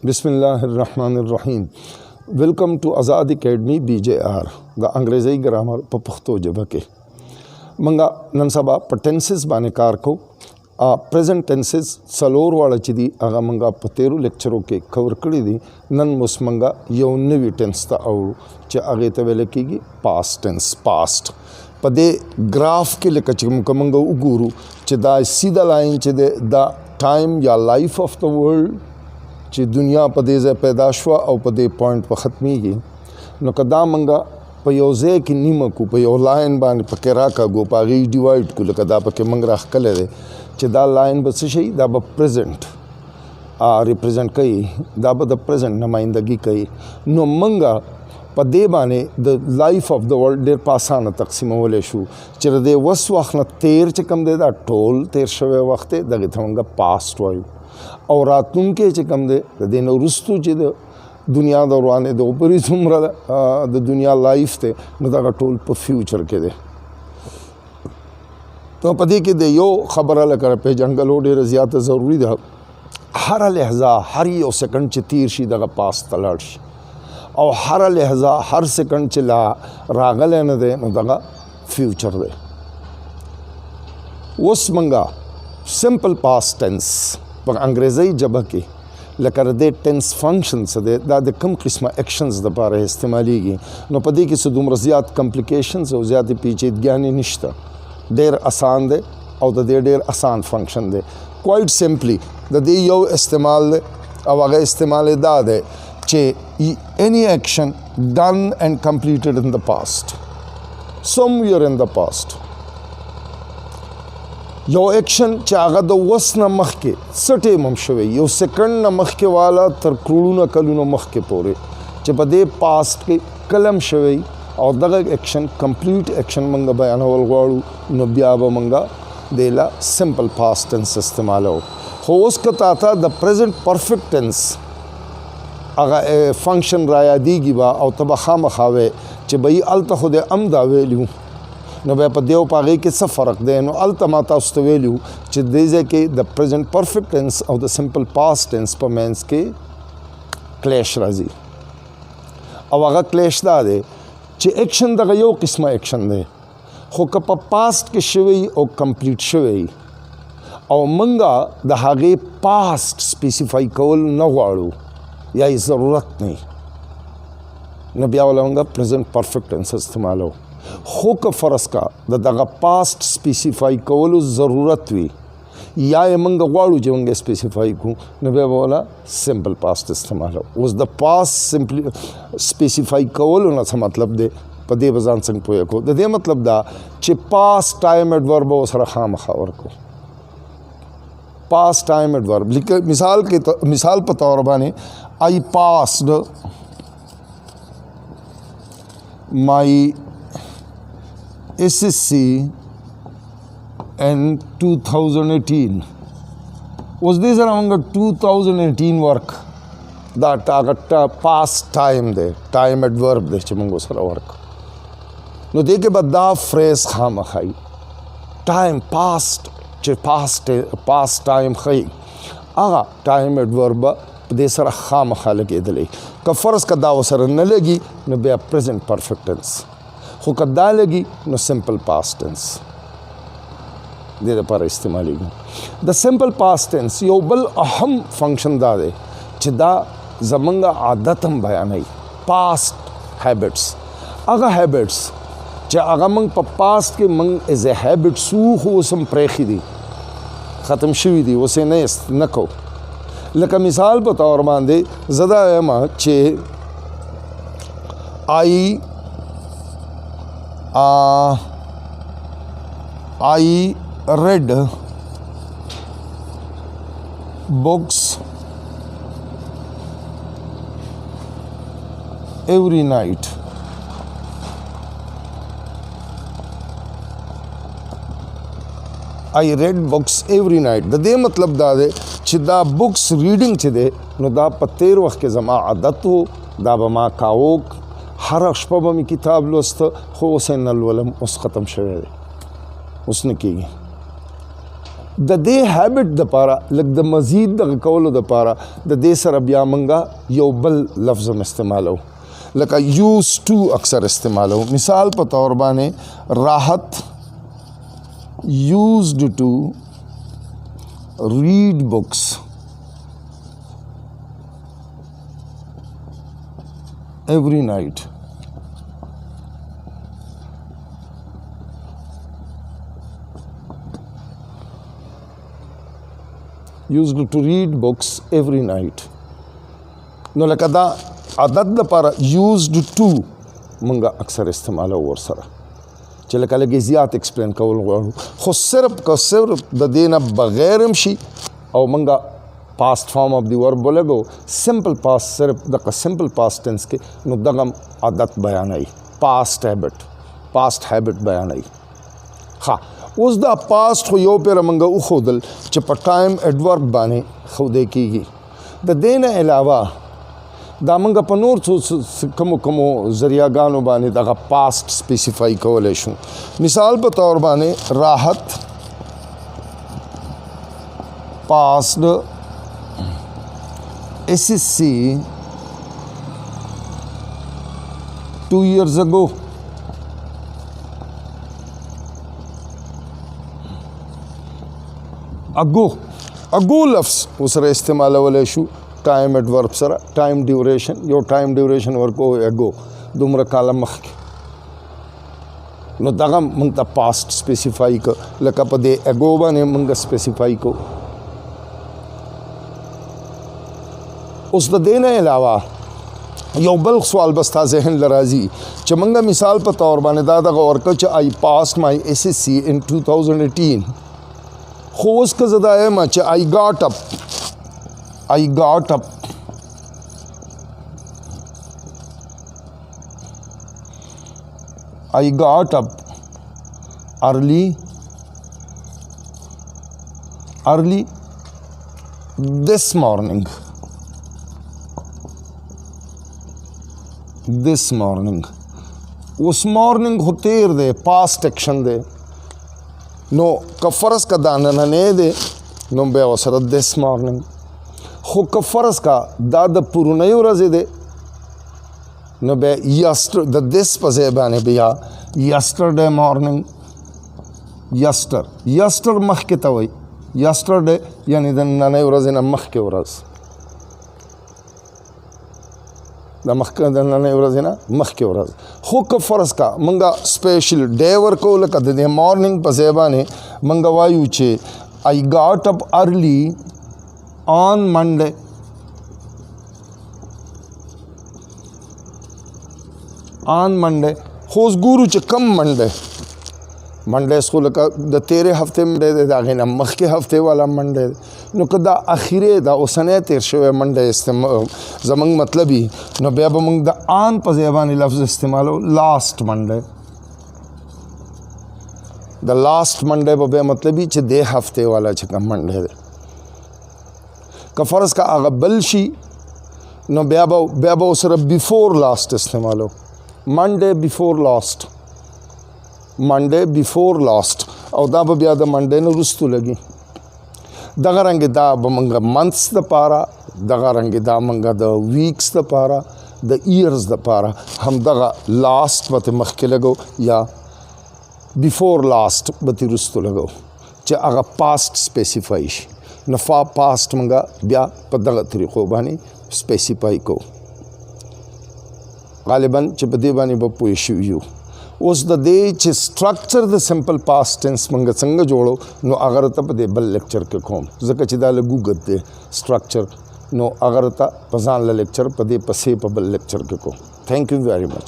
बिस्मिल्लाहिर्रहमानिर्रहीम। Welcome to Azad academy BJR द अंग्रेज़ी ग्रामर पे पुख्तो जबा के मंगा नन सबा पर टेंसेस बाने कार को प्रेजेंट टेंसेस सलोर वाला चिदी आगा मंगा पतेरु लेक्चरों के कवर करी दी नन मुस मंगा यो नवी टेंस ता और च आगे तवेले कीगी पास्ट टेंस पास्ट पदे ग्राफ के लेकर चिमका मंगा उगुरु च दा सीधा लाइन च दे द टाइम या लाइफ ऑफ द वर्ल्ड ची दुनिया पदे ज़े पैदाशवा और पदे पॉइंट पर ख़त्मी की न कदा मंगा पयोज़े की नीम को पयो लाइन बान पकेरा का गो पागी डिवाइड को लकदा पके मंगरा कले दे चिदा लाइन बस शई दा ब प्रेजेंट रिप्रेजेंट कई दा ब द प्रेजेंट नुमाइंदगी कई नो मंगा पदे बाने the life of the world there पासाना तकसीम वले शू चिर दे वस वक्त न तेर चकम दे दा टोल तेर शवे वक्त दगे थमंगा पास्ट वायु और रातुन के चिकम दे दिन रुस्तु चे दे दुनिया दौराने दो ऊपरी सुमरा द दुनिया लाइफ थे न दा टोल पर फ्यूचर के दे तो पदी के दे यो खबर अल कर पे जंगल ओडे रजियात ज़रूरी दा हर लहजा हर यो सेकंड च तीर शी दगा पास तलाड़ और हर लहजा हर सेकंड च ला रागल न दे न दगा फ्यूचर दे उस मंगा सिंपल पास्ट टेंस पर अंग्रेज़ी जब की लकर दे टेंस फंक्शंस दे दा दे कम किस्म एक्शंस द पारे इस्तेमाली की नो पदी की सुदुम रजियात कॉम्प्लिकेशंस और ज़्यादा पीछे ज्ञानी निश्ता देर आसान दे और द देर आसान फंक्शन दे क्वाइट सिंपली द दे यो इस्तेमाल दे अब अगर इस्तेमाल दा दे चे any action done and completed in the past somewhere in the past यो एक्शन चागा दो वस न मख के सटे ममशवे यो सेकंड न मख के वाला तर क्रूडू न कलू न मख के पोरे चे बदे पास्ट के कलम शवे और दगा एक्शन कंप्लीट एक्शन मंगा बयान वलवाड़ू न ब्याबा मंगा देला सिंपल पास्ट टेंस इस्तेमाल हो उसका ताता द प्रेजेंट परफेक्ट टेंस अगा फंक्शन राया दीगी बा और तबा खाम खावे चे बई अलता खुदे अमदा वेल्यू न बे पदेव पागे के सब फ़र्क दे नो अल्तमाता उस्तवेल्यू च देजे के द प्रेजेंट परफेक्ट टेंस और द सिंपल पास्ट टेंस पर मेंस के क्लैश राजी अब अगर क्लैश दा दे च एक्शन दा यो किस्म एक्शन दे खो कप पास्ट के शवे और कंप्लीट शवे और मंगा द हागे पास्ट स्पेसिफाई कोल न वाड़ू या ज़रूरत नहीं न ब्या वाला मंगा प्रेजेंट परफेक्ट टेंस इस्तेमाल हो होक फ़रस का दगा पास्ट स्पेसिफाई कवलो ज़रूरत हुई या ये मंगा वाड़ू जो मंगे स्पेसिफाई को नबे बोला सिंपल पास्ट इस्तेमाल हो उस द पास्ट सिंपली स्पेसिफाई कवलो ना सा मतलब दे पदे बजान संग पोए को दे मतलब दा चे पास्ट टाइम एडवर्ब हो सरा खाम खावर को पास्ट टाइम एडवर्ब लिखे मिसाल पर तौर बाने I passed my SSC in 2018 was this around 2018 work that agata past time de time adverb de chimungo sara work no deke badda phrase kham khai time past past time khai aga time adverb de sara kham khale ke dele ka farz ka da sara na legi no be present perfect tense खो कदा लगी no simple past tense दे पर इस्तेमाल the simple past tense यो बल अहम फंक्शन दा दे चिदा जमंगा आदतम बयान है पास्ट हैबिट्स अगा हैबिट्स च अगा मंग पास्ट के मंग एज ए हैबिट सू हो सम प्रेखी दी ख़त्म शुवी दी उसे न को लका मिसाल बतौर बांधे ज़दा एमा चे I read books every night. I read books every night. दे मतलब दा दे चिदा बुक्स रीडिंग चिदे नो दा पतेर वक्त के जमा आदत हो दा बमा कावोक हर अशपा में किताब लस्त हो से नलवलम उस ख़त्म शवे उसने की د دې هابټ د پاره لکه د مزید د کولو د پاره د دې سره بیا منګه یو بل لفظ استعمالو لکه یوز ټو اکثر استعمالو. مثال په تور باندې راحت used to read books every night. Used to read books every night. نو لکه دا عادت لپاره used to منګه اکثر استعمالو ورسره چې لکه لږ زیات ایکسپلین کول غواړو خو صرف د دې نه بغیر هم شي او منګه پاسټ فارم اف دی ورب ولګو سمپل پاست صرف دغه سمپل پاست ټینس کې نو دغه عادت بیانوي پاست هیبټ بیانوي. ها اوس دا پاست خو یو پیر منګه وښودل چې په ټایم ایډورب باندې ښودی کېږي. د دې نه علاوه دا منګه په نور څو کومو ذریعهګانو باندې دغه پاست سپیسیفای کولی شو. مثال په طور باندې راحت پاسډ SSC 2 years ago. اگو لفظ وسره استعمالولی شو ټایم ایډورب سره. ټایم ډیوریشن یو ټایم ډیوریشن ورکو اگو دومره کاله مخکې نو دغه موږ ته پاست سپیسیفای که لکه په دې اگو باندې موږ سپیسیفای کو. اوس د دې نه علاوه یو بل سوال بس تا ذهن لراځي چې موږ مثال په طور باندې دا دغه ورکړ چې I passed my SSC in 2018 خو اوس که زه دا یم چې I got up early this morning. اوس مارننګ خو تیر دی پاست ایکشن دی نو که فرض کا دا نننی دی نو بیا ورسره this morning. خو که فرض کا دا د پرونۍ ورځې دی نو بیا د this په ځای باندې بیا yesterday morning. یسټر مخکې ته وایي yesterday یعنی د نننۍ ورځې نه مخکې ورځ د نننۍ ورځې نه مخکې ورځ. خو که فرض کا منګه سپیشل ډے ورکو لکه د دې مارننګ په ځای باندې منګه وایو چې I got up early on Monday. خو اوس ګورو چې کم منډے خو لکه د تیرې هفتې منډے دی د هغې نه مخکې هفتې والا منډے دی نو که دا اخیری دا اوسنی تیر شوی منډے زموږ مطلب وي نو بیا به موږ د آن په ځای باندې لفظ استعمالو لاست منډے. د لاست منډے به بیا مطلب وي چې دې هفتې والا چې کوم منډے دی. که فرض کا هغه بل شي نو بیا به ورسره بیفور لاست استعمالو منډے بیفور لاست او دا به بیا د منډے نه وروستو لګي. دغه رنګې دا به موږ منثس دپاره دغه رنګې دا موږ د ویکس دپاره د ایئرز دپاره همدغه لاست به ترې مخکې لګو یا بیفور لاست به ترې وروستو لګو چې هغه پاست سپیسیفای شي. نو پاست موږ بیا په دغه طریقو باندې سپیسیفای کو غالبا چې په دې باندې به پوه شوي یو. اوس د دې چې سټرکچر د سمپل پاست ټینس موږ څنګه جوړو نو هغه ته په دې بل لیکچر کې کوم ځکه چې دا لږ اوږد دی سټرکچر نو هغه ته په ځان له لیکچر په دې پسې په بل لیکچر کې کوم. تھینک یو ویری مچ.